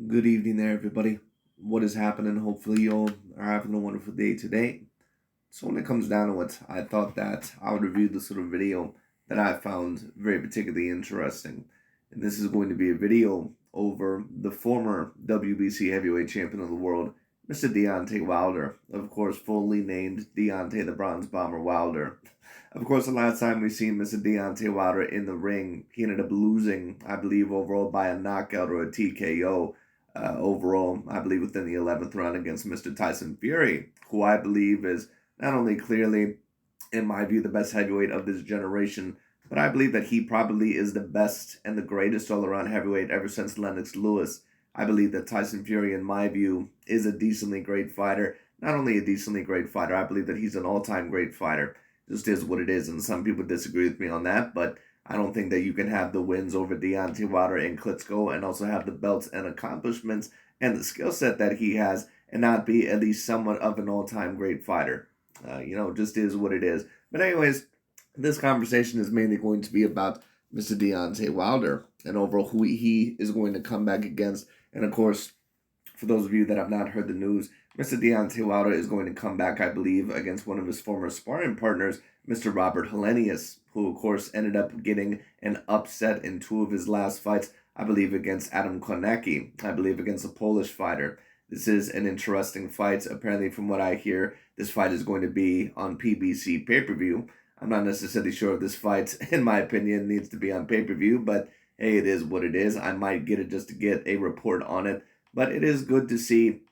Good evening there, everybody. What is happening? Hopefully, you all are having a wonderful day today. So, when it comes down to it, I thought that I would review this little video that I found very particularly interesting. And this is going to be a video over the former WBC heavyweight champion of the world, Mr. Deontay Wilder. Of course, fully named Deontay the Bronze Bomber Wilder. Of course, the last time we seen Mr. Deontay Wilder in the ring, he ended up losing, I believe, overall by a knockout or a TKO. Overall, I believe within the 11th round against Mr. Tyson Fury, who I believe is not only clearly, in my view, the best heavyweight of this generation, but I believe that he probably is the best and the greatest all-around heavyweight ever since Lennox Lewis. I believe that Tyson Fury, in my view, is a decently great fighter. Not only a decently great fighter, I believe that he's an all-time great fighter. Just is what it is, and some people disagree with me on that, but I don't think that you can have the wins over Deontay Wilder and Klitschko and also have the belts and accomplishments and the skill set that he has and not be at least somewhat of an all-time great fighter. Just is what it is. But anyways, this conversation is mainly going to be about Mr. Deontay Wilder and overall who he is going to come back against. And of course, for those of you that have not heard the news, Mr. Deontay Wilder is going to come back, I believe, against one of his former sparring partners, Mr. Robert Helenius, who, of course, ended up getting an upset in two of his last fights, I believe, against Adam Konecki, I believe, against a Polish fighter. This is an interesting fight. Apparently, from what I hear, this fight is going to be on PBC pay-per-view. I'm not necessarily sure if this fight, in my opinion, needs to be on pay-per-view, but hey, it is what it is. I might get it just to get a report on it. But it is good to see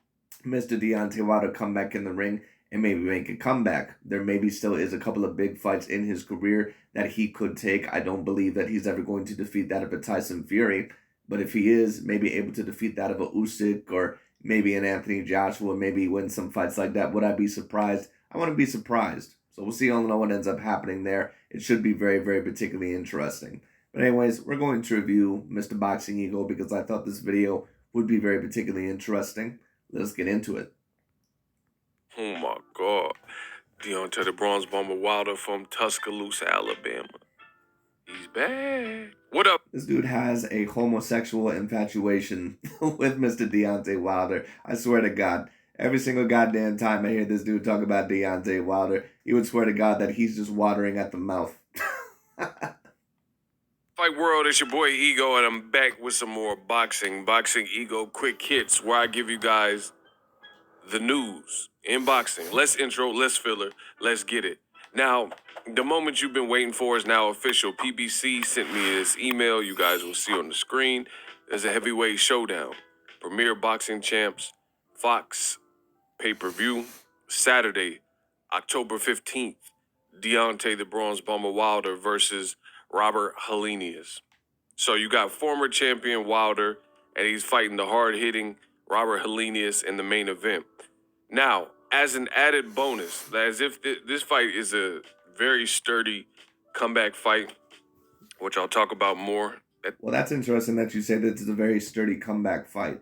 Mr. Deontay Wilder come back in the ring and maybe make a comeback. There maybe still is a couple of big fights in his career that he could take. I don't believe that he's ever going to defeat that of a Tyson Fury. But if he is maybe able to defeat that of a Usyk or maybe an Anthony Joshua, maybe win some fights like that, would I be surprised? I want to be surprised. So we'll see all in all what ends up happening there. It should be very, very particularly interesting. But anyways, we're going to review Mr. Boxing Ego because I thought this video would be very particularly interesting. Let's get into it. Oh my God. Deontay the Bronze Bomber Wilder from Tuscaloosa, Alabama. He's back. What up? This dude has a homosexual infatuation with Mr. Deontay Wilder. I swear to God. Every single goddamn time I hear this dude talk about Deontay Wilder, he would swear to God that he's just watering at the mouth. Fight World, it's your boy Ego, and I'm back with some more Boxing Ego quick hits, where I give you guys the news in boxing. Less intro, less filler. Let's get it. Now, the moment you've been waiting for is now official. PBC sent me this email. You guys will see on the screen. There's a heavyweight showdown. Premier Boxing Champs, Fox pay-per-view, Saturday, October 15th. Deontay the Bronze Bomber Wilder versus Robert Helenius. So you got former champion Wilder, and he's fighting the hard-hitting Robert Helenius in the main event. Now, as an added bonus, as if this fight is a very sturdy comeback fight, which I'll talk about more. Well, that's interesting that you say that it's a very sturdy comeback fight,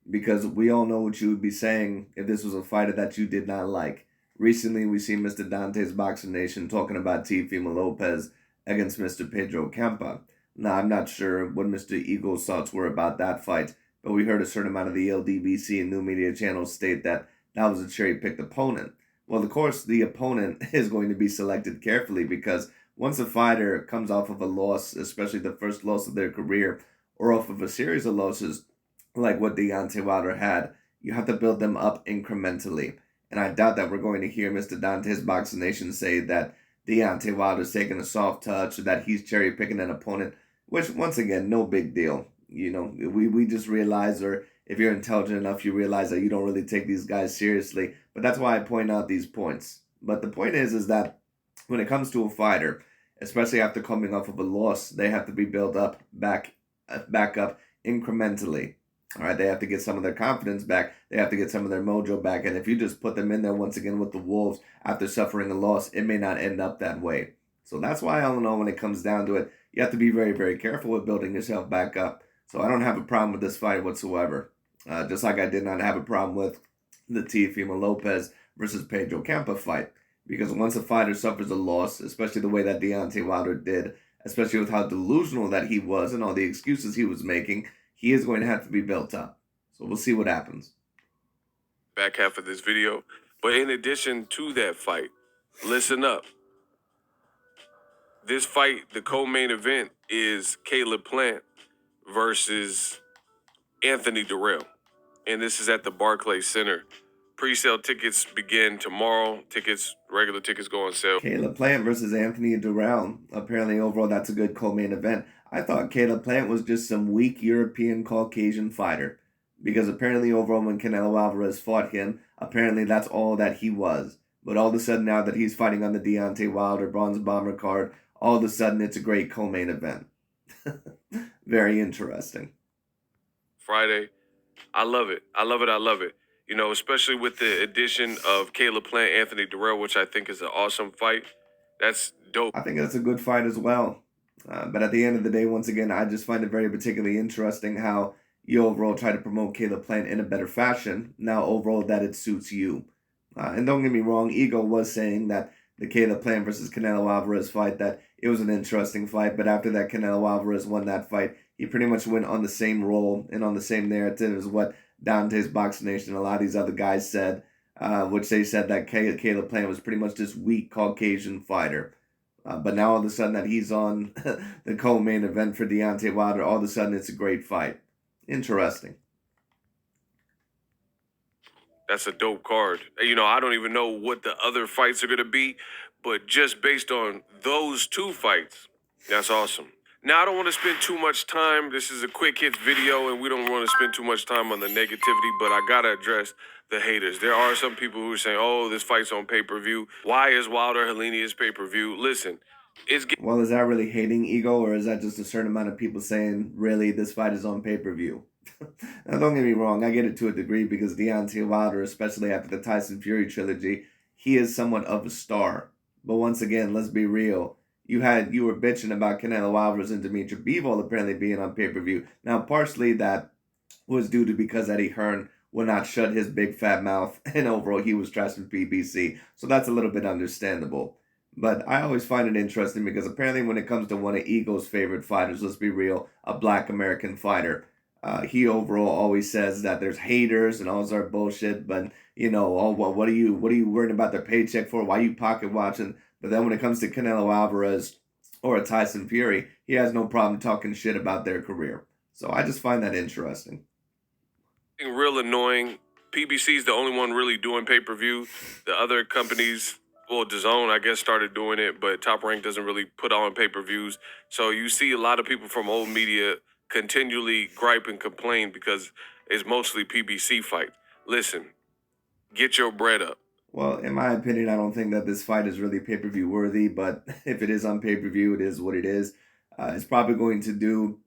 because we all know what you would be saying if this was a fighter that you did not like. Recently, we see Mr. Dante's Boxing Nation talking about Teofimo Lopez against Mr. Pedro Campa. Now, I'm not sure what Mr. Eagle's thoughts were about that fight, but we heard a certain amount of the LDBC and new media channels state that that was a cherry-picked opponent. Well, of course, the opponent is going to be selected carefully because once a fighter comes off of a loss, especially the first loss of their career, or off of a series of losses like what Deontay Wilder had, you have to build them up incrementally. And I doubt that we're going to hear Mr. Dante's Boxing Nation say that Deontay Wilder's taking a soft touch or that he's cherry-picking an opponent, which, once again, no big deal. We just realize, or if you're intelligent enough, you realize that you don't really take these guys seriously. But that's why I point out these points. But the point is that when it comes to a fighter, especially after coming off of a loss, they have to be built up back up incrementally. All right, they have to get some of their confidence back. They have to get some of their mojo back. And if you just put them in there once again with the Wolves after suffering a loss, it may not end up that way. So that's why, all in all, when it comes down to it, you have to be very, very careful with building yourself back up. So I don't have a problem with this fight whatsoever. Just like I did not have a problem with the Teofimo Lopez versus Pedro Campa fight. Because once a fighter suffers a loss, especially the way that Deontay Wilder did, especially with how delusional that he was and all the excuses he was making, he is going to have to be built up. So we'll see what happens. Back half of this video. But in addition to that fight, listen up. This fight, the co-main event, is Caleb Plant versus Anthony Durrell. And this is at the Barclays Center. Pre-sale tickets begin tomorrow. Regular tickets go on sale. Caleb Plant versus Anthony Durrell. Apparently, overall, that's a good co-main event. I thought Caleb Plant was just some weak European Caucasian fighter. Because apparently, overall, when Canelo Alvarez fought him, apparently that's all that he was. But all of a sudden, now that he's fighting on the Deontay Wilder Bronze Bomber card, all of a sudden it's a great co-main event. Very interesting. Friday. I love it. I love it. I love it. You know, especially with the addition of Caleb Plant, Anthony Durrell, which I think is an awesome fight. That's dope. I think that's a good fight as well. But at the end of the day, once again, I just find it very particularly interesting how you overall try to promote Caleb Plant in a better fashion. Now, overall, that it suits you. And don't get me wrong, Ego was saying that the Caleb Plant versus Canelo Alvarez fight, that it was an interesting fight. But after that Canelo Alvarez won that fight, he pretty much went on the same role and on the same narrative as what Dante's Boxing Nation and a lot of these other guys said, which they said that Caleb Plant was pretty much this weak Caucasian fighter. But now all of a sudden that he's on the co-main event for Deontay Wilder, all of a sudden it's a great fight. Interesting. That's a dope card. You know, I don't even know what the other fights are going to be, but just based on those two fights, that's awesome. Now, I don't want to spend too much time. This is a quick hits video, and we don't want to spend too much time on the negativity, but I got to address the haters. There are some people who are saying, oh, this fight's on pay-per-view. Why is Wilder Helenius pay-per-view? Listen, well, is that really hating Ego, or is that just a certain amount of people saying, really, this fight is on pay-per-view? Now, don't get me wrong, I get it to a degree because Deontay Wilder, especially after the Tyson Fury trilogy, he is somewhat of a star. But once again, let's be real. You were bitching about Canelo Alvarez and Dimitri Bivol apparently being on pay-per-view. Now, partially that was due to because Eddie Hearn would not shut his big fat mouth, and overall he was trashing PBC. So that's a little bit understandable. But I always find it interesting because apparently when it comes to one of Ego's favorite fighters, let's be real, a black American fighter, he overall always says that there's haters and all that bullshit. But you know, oh, well, what are you worrying about their paycheck for? Why are you pocket watching? But then when it comes to Canelo Alvarez or a Tyson Fury, he has no problem talking shit about their career. So I just find that interesting. Real annoying. PBC is the only one really doing pay-per-view. The other companies, well, DAZN, I guess, started doing it, but Top Rank doesn't really put on pay-per-views. So you see a lot of people from old media continually gripe and complain because it's mostly PBC fight. Listen, get your bread up. Well, in my opinion, I don't think that this fight is really pay-per-view worthy, but if it is on pay-per-view, it is what it is. It's probably going to do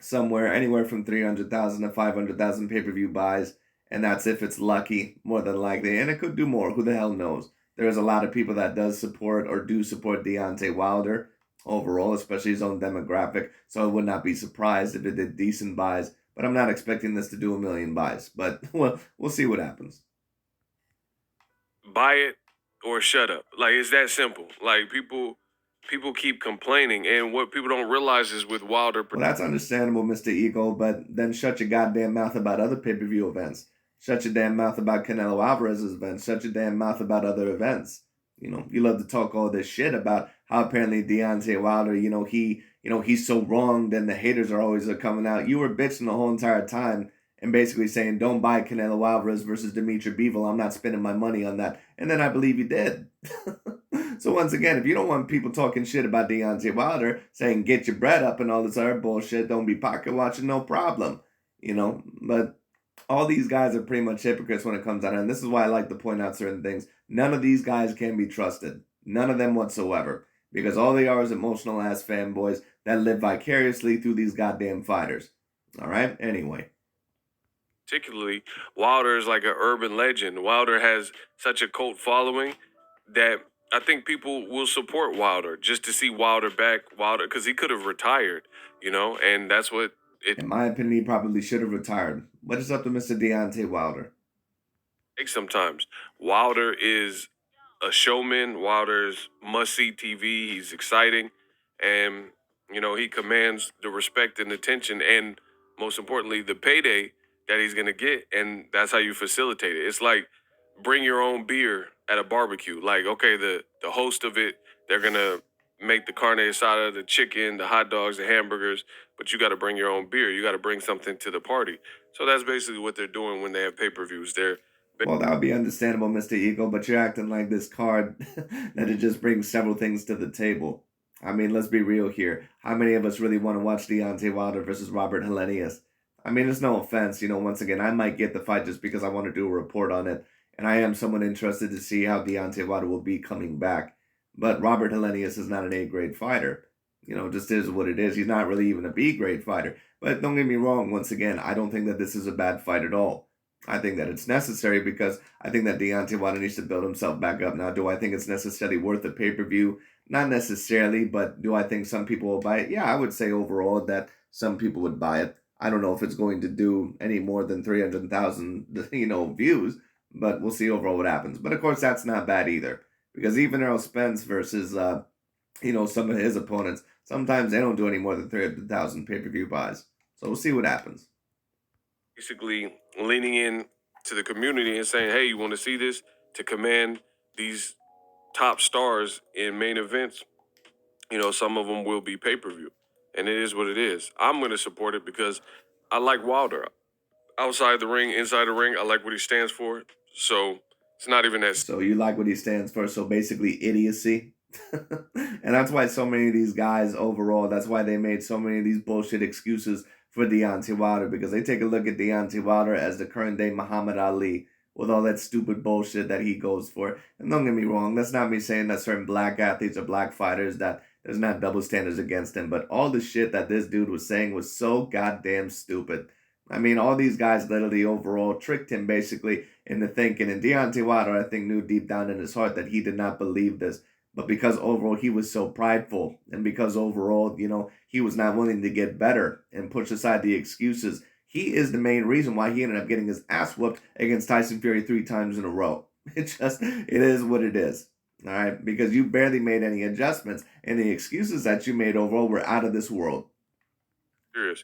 anywhere from 300,000 to 500,000 pay-per-view buys, and that's if it's lucky, more than likely. And it could do more, who the hell knows? There's a lot of people that do support Deontay Wilder overall, especially his own demographic, so I would not be surprised if it did decent buys, but I'm not expecting this to do 1 million buys, but we'll see what happens. Buy it or shut up. Like, it's that simple. Like, people keep complaining, and what people don't realize is with Wilder... Well, that's understandable, Mr. Ego, but then shut your goddamn mouth about other pay-per-view events. Shut your damn mouth about Canelo Alvarez's events. Shut your damn mouth about other events. You know, you love to talk all this shit about how apparently Deontay Wilder, he's so wrong, then the haters are always coming out. You were bitching the whole entire time and basically saying, don't buy Canelo Alvarez versus Dimitri Bivol. I'm not spending my money on that. And then I believe you did. So once again, if you don't want people talking shit about Deontay Wilder, saying get your bread up and all this other bullshit, don't be pocket watching, no problem. You know, but all these guys are pretty much hypocrites when it comes down. And this is why I like to point out certain things. None of these guys can be trusted. None of them whatsoever. Because all they are is emotional ass fanboys that live vicariously through these goddamn fighters. All right? Anyway. Particularly, Wilder is like an urban legend. Wilder has such a cult following that I think people will support Wilder just to see Wilder back. Wilder, because he could have retired, you know, and that's what it... In my opinion, he probably should have retired. But it's up to Mr. Deontay Wilder. Sometimes Wilder is a showman. Wilder's must-see TV. He's exciting, and you know he commands the respect and attention, and most importantly, the payday that he's gonna get, and that's how you facilitate it. It's like bring your own beer at a barbecue. Like, okay, the host of it, they're gonna make the carne asada, the chicken, the hot dogs, the hamburgers, but you got to bring your own beer. You got to bring something to the party. So that's basically what they're doing when they have pay-per-views. They're Well, that would be understandable, Mr. Eagle, but you're acting like this card that it just brings several things to the table. I mean, let's be real here. How many of us really want to watch Deontay Wilder versus Robert Helenius? I mean, it's no offense. Once again, I might get the fight just because I want to do a report on it. And I am somewhat interested to see how Deontay Wilder will be coming back. But Robert Helenius is not an A-grade fighter. Just is what it is. He's not really even a B-grade fighter. But don't get me wrong, once again, I don't think that this is a bad fight at all. I think that it's necessary because I think that Deontay Wilder needs to build himself back up. Now, do I think it's necessarily worth the pay-per-view? Not necessarily, but do I think some people will buy it? Yeah, I would say overall that some people would buy it. I don't know if it's going to do any more than 300,000, views, but we'll see overall what happens. But of course, that's not bad either because even Errol Spence versus, some of his opponents, sometimes they don't do any more than 300,000 pay-per-view buys. So we'll see what happens. basically leaning in to the community and saying, hey, you want to see this to command these top stars in main events? Some of them will be pay-per-view. And it is what it is. I'm going to support it because I like Wilder. Outside the ring, inside the ring, I like what he stands for. So it's not even that. So you like what he stands for. So basically idiocy. And that's why so many of these guys overall, that's why they made so many of these bullshit excuses for Deontay Wilder, because they take a look at Deontay Wilder as the current day Muhammad Ali with all that stupid bullshit that he goes for. And don't get me wrong, that's not me saying that certain black athletes or black fighters that there's not double standards against him, but all the shit that this dude was saying was so goddamn stupid. I mean, all these guys literally overall tricked him basically into thinking, and Deontay Wilder, I think, knew deep down in his heart that he did not believe this. But because overall he was so prideful, and because overall, he was not willing to get better and push aside the excuses, he is the main reason why he ended up getting his ass whooped against Tyson Fury 3 times in a row. It is what it is. All right, because you barely made any adjustments, and the excuses that you made overall were out of this world. Serious.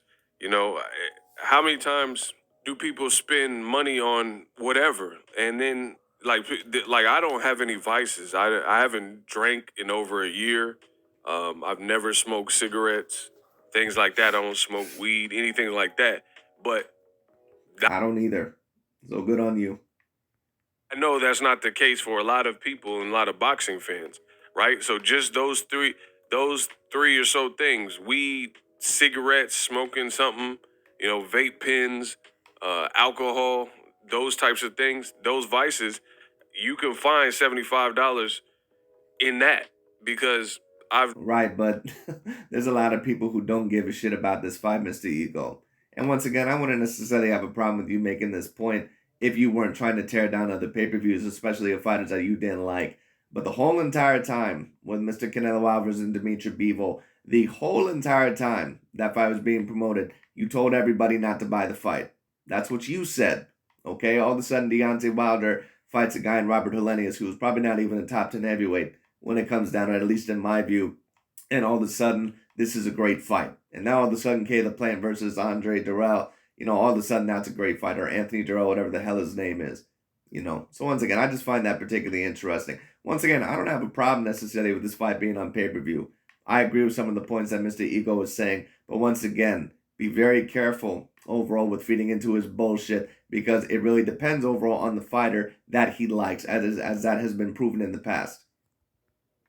How many times do people spend money on whatever and then like I don't have any vices. I haven't drank in over a year. I've never smoked cigarettes, things like that. I don't smoke weed, anything like that. But I don't either. So good on you. I know that's not the case for a lot of people and a lot of boxing fans, right? So just those three or so things: weed, cigarettes, smoking something, vape pens, alcohol, those types of things, those vices, you can find $75 in that because I've Right, but there's a lot of people who don't give a shit about this fight, Mr. Ego. And once again, I wouldn't necessarily have a problem with you making this point if you weren't trying to tear down other pay-per-views, especially of fighters that you didn't like. But the whole entire time with Mr. Canelo Alvarez and Dimitri Bivol, the whole entire time that fight was being promoted, you told everybody not to buy the fight. That's what you said. Okay, all of a sudden Deontay Wilder fights a guy in Robert Helenius who was probably not even a top 10 heavyweight when it comes down to it, at least in my view. And all of a sudden, this is a great fight. And now all of a sudden, Caleb Plant versus Andre Durrell, all of a sudden that's a great fight. Or Anthony Durrell, whatever the hell his name is. So once again, I just find that particularly interesting. Once again, I don't have a problem necessarily with this fight being on pay-per-view. I agree with some of the points that Mr. Ego was saying. But once again, be very careful overall with feeding into his bullshit, because it really depends overall on the fighter that he likes, as that has been proven in the past.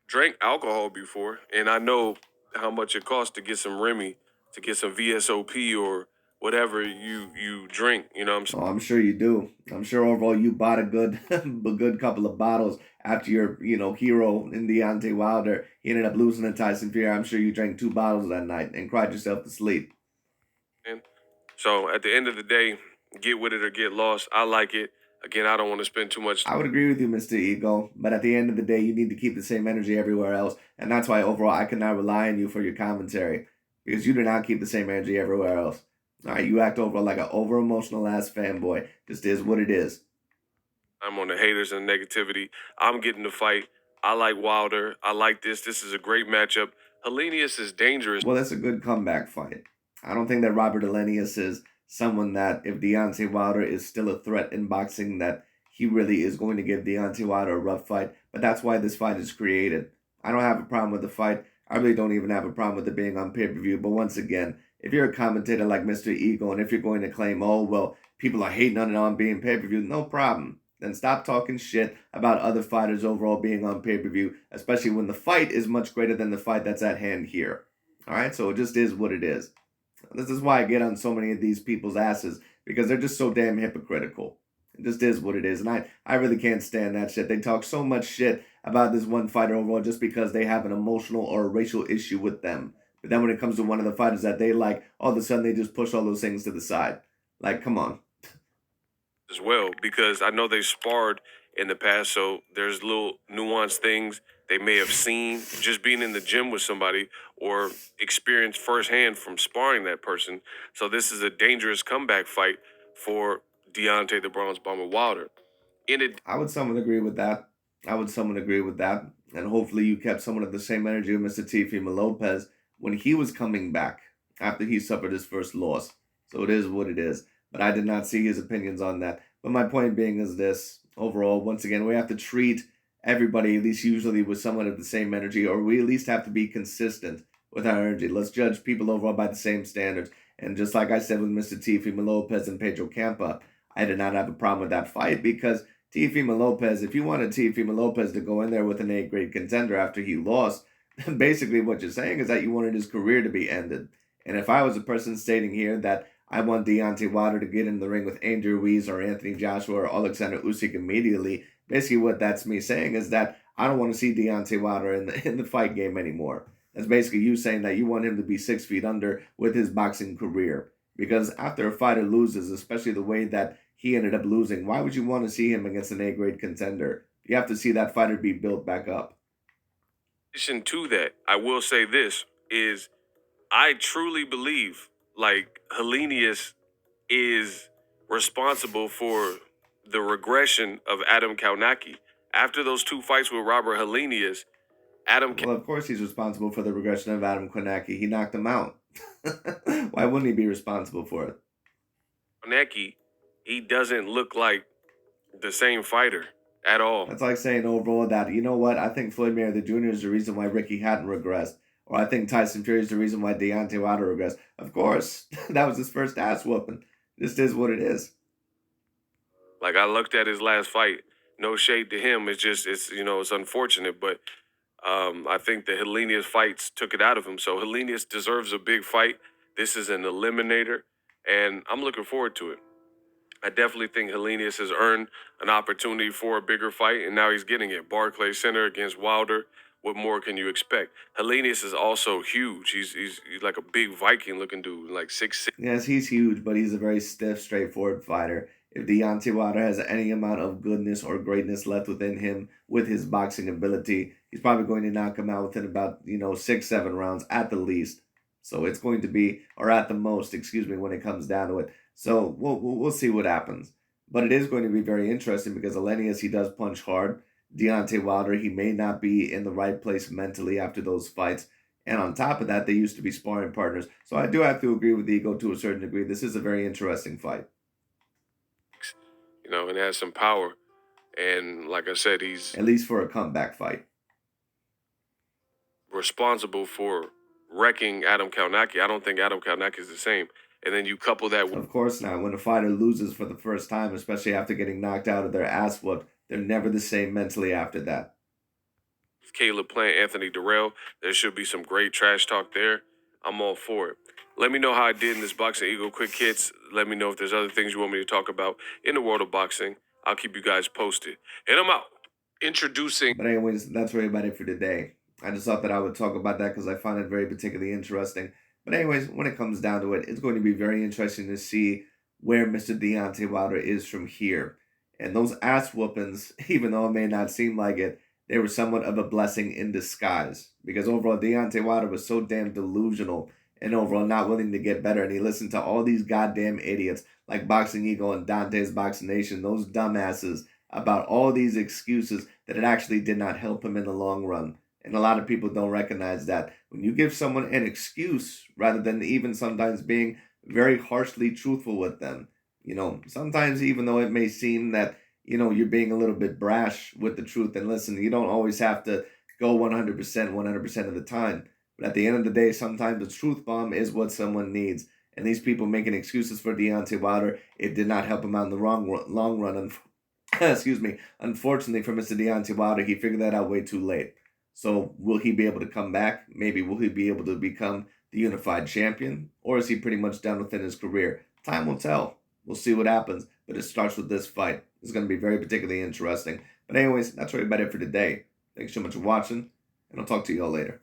drank alcohol before, and I know how much it costs to get some Remy, to get some VSOP or whatever you drink. You know what I'm saying? Oh, I'm sure you do. I'm sure overall you bought a good a good couple of bottles after your hero in Deontay Wilder. He ended up losing to Tyson Fury. I'm sure you drank 2 bottles that night and cried yourself to sleep. And so at the end of the day, get with it or get lost. I like it. Again, I don't want to spend too much. I would agree with you, Mr. Ego, but at the end of the day, you need to keep the same energy everywhere else, and that's why overall I cannot rely on you for your commentary, because you do not keep the same energy everywhere else. All right, you act over like an over emotional ass fanboy. Just is what it is. I'm on the haters and negativity. I'm getting the fight. I like Wilder. I like this. This is a great matchup. Helenius is dangerous. Well, that's a good comeback fight. I don't think that Robert Helenius is someone that if Deontay Wilder is still a threat in boxing, that he really is going to give Deontay Wilder a rough fight. But that's why this fight is created. I don't have a problem with the fight. I really don't even have a problem with it being on pay-per-view. But once again, if you're a commentator like Mr. Ego, and if you're going to claim, oh, well, people are hating on it on being pay-per-view, no problem. Then stop talking shit about other fighters overall being on pay-per-view, especially when the fight is much greater than the fight that's at hand here. All right, so it just is what it is. This is why I get on so many of these people's asses, because they're just so damn hypocritical. It just is what it is, and I really can't stand that shit. They talk so much shit about this one fighter overall just because they have an emotional or a racial issue with them. But then when it comes to one of the fighters that they like, all of a sudden they just push all those things to the side. Like, come on. As well, because I know they sparred in the past, so there's little nuanced things they may have seen just being in the gym with somebody or experienced firsthand from sparring that person. So this is a dangerous comeback fight for Deontay the Bronze Bomber Wilder. I would somewhat agree with that. And hopefully you kept somewhat of the same energy of Mr. Teofimo Lopez when he was coming back after he suffered his first loss. So it is what it is. But I did not see his opinions on that. But my point being is this. Overall, once again, we have to treat everybody, at least usually, with somewhat of the same energy, or we at least have to be consistent with our energy. Let's judge people overall by the same standards. And just like I said with Mr. Teofimo Lopez and Pedro Campa, I did not have a problem with that fight because Teofimo Lopez, if you wanted Teofimo Lopez to go in there with an A-grade contender after he lost, then basically what you're saying is that you wanted his career to be ended. And if I was a person stating here that I want Deontay Wilder to get in the ring with Andrew Ruiz or Anthony Joshua or Alexander Usyk immediately, basically what that's me saying is that I don't want to see Deontay Wilder in the fight game anymore. That's basically you saying that you want him to be 6 feet under with his boxing career. Because after a fighter loses, especially the way that he ended up losing, why would you want to see him against an A-grade contender? You have to see that fighter be built back up. In addition to that, I will say this is I truly believe like Helenius is responsible for the regression of Adam Kaunaki. After those two fights with Robert Helenius, Well, of course he's responsible for the regression of Adam Konecki. He knocked him out. Why wouldn't he be responsible for it? Kaunaki, he doesn't look like the same fighter at all. That's like saying overall that, you know what, I think Floyd Mayweather Jr. is the reason why Ricky Hatton regressed. Or I think Tyson Fury is the reason why Deontay Wilder regressed. Of course, that was his first ass whooping. This is what it is. Like I looked at his last fight. No shade to him. It's unfortunate, but I think the Helenius fights took it out of him. So Helenius deserves a big fight. This is an eliminator, and I'm looking forward to it. I definitely think Helenius has earned an opportunity for a bigger fight, and now he's getting it. Barclays Center against Wilder. What more can you expect? Helenius is also huge. He's like a big Viking-looking dude, like 6'6". Yes, he's huge, but he's a very stiff, straightforward fighter. If Deontay Wilder has any amount of goodness or greatness left within him with his boxing ability, he's probably going to knock him out within about, 6, 7 rounds at the least. So it's going to be, or at the most, excuse me, when it comes down to it. So we'll see what happens. But it is going to be very interesting because Helenius, he does punch hard. Deontay Wilder, he may not be in the right place mentally after those fights. And on top of that, they used to be sparring partners. So I do have to agree with Ego to a certain degree. This is a very interesting fight. And has some power. And like I said, he's at least for a comeback fight, responsible for wrecking Adam Kaunaki. I don't think Adam Kaunaki is the same. And then you couple that with... Of course not. When a fighter loses for the first time, especially after getting knocked out of their ass whooped, they're never the same mentally after that. Caleb playing Anthony Durrell, there should be some great trash talk there. I'm all for it. Let me know how I did in this Boxing Ego Quick Hits. Let me know if there's other things you want me to talk about in the world of boxing. I'll keep you guys posted. And I'm out. Introducing... But anyways, that's really about it for today. I just thought that I would talk about that because I find it very particularly interesting. But anyways, when it comes down to it, it's going to be very interesting to see where Mr. Deontay Wilder is from here. And those ass whoopings, even though it may not seem like it, they were somewhat of a blessing in disguise. Because overall, Deontay Wilder was so damn delusional and overall not willing to get better. And he listened to all these goddamn idiots like Boxing Ego and Dante's Boxing Nation, those dumbasses, about all these excuses that it actually did not help him in the long run. And a lot of people don't recognize that. When you give someone an excuse, rather than even sometimes being very harshly truthful with them. Sometimes even though it may seem that, you're being a little bit brash with the truth, and listen, you don't always have to go 100%, 100% of the time. But at the end of the day, sometimes the truth bomb is what someone needs. And these people making excuses for Deontay Wilder, it did not help him out in the long run. Excuse me. Unfortunately for Mr. Deontay Wilder, he figured that out way too late. So will he be able to come back? Maybe will he be able to become the unified champion? Or is he pretty much done within his career? Time will tell. We'll see what happens. But it starts with this fight. It's going to be very particularly interesting. But anyways, that's really about it for today. Thanks so much for watching, and I'll talk to you all later.